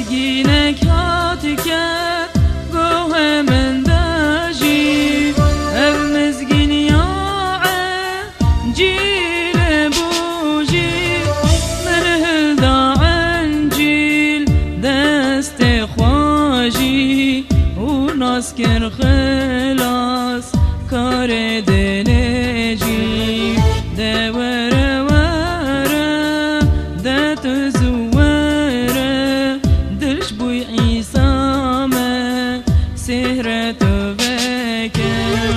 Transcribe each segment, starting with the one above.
مزگینک هاتی کرد گوه من داجی او مزگینیا جیل بوجی من هلدا انجیل دست خواجی و ناسکر خلاص کار دلجی دوره وره دت زوره دلش بوی عیسامه سهرت بکر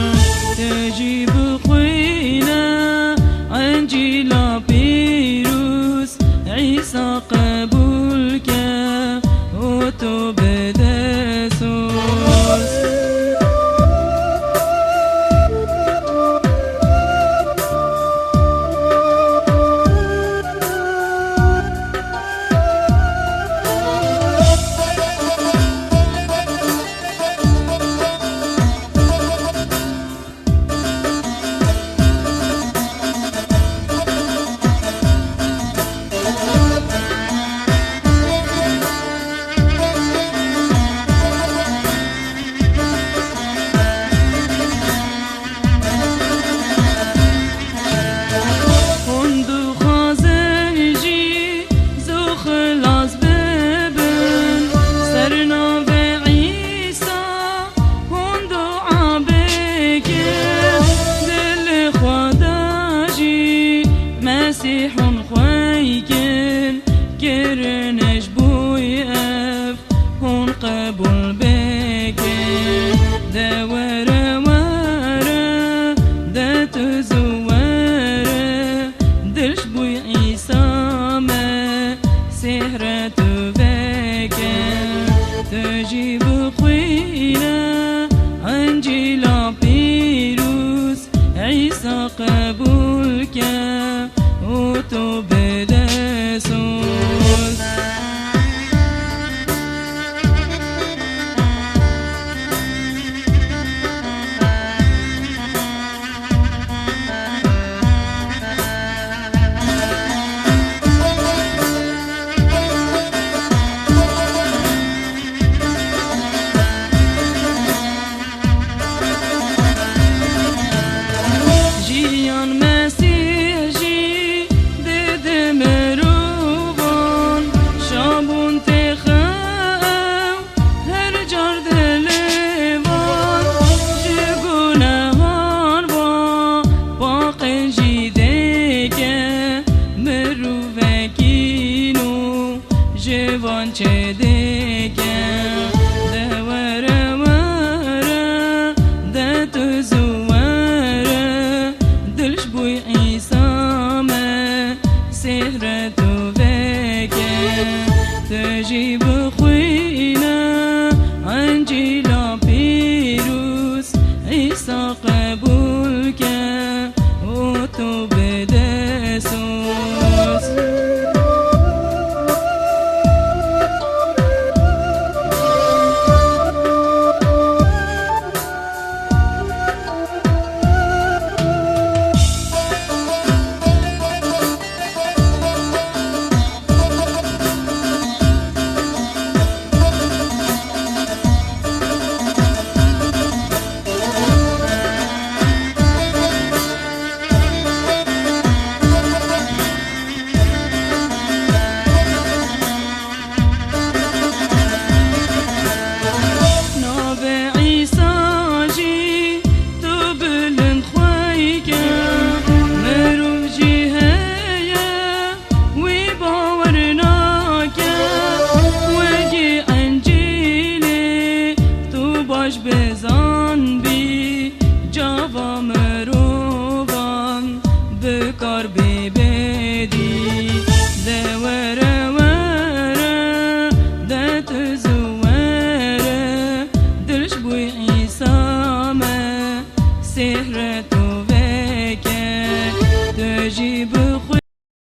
تجیب خوینه انجیلا پیروز عیسا قبول که و تو بده سوز مسيح خويكن كرنش بوي اف هون قبول بكن دوره وره دت زوره دلش بوي عيسامه سهرت بكن تجيب خوينا انجيلا بيروس عيسى قبول كن و تو بده سوز جوان چه دیگه دوره وره دت زوره دلش بوی عیسامه سهرت بگه تجیب خوینه انجیلا پیروز عیسا قبول که و تو بده سوز بزن بی جاوا مروان بکار ببدی دوره وره دت زوره دلش بوی عیسامه سهرت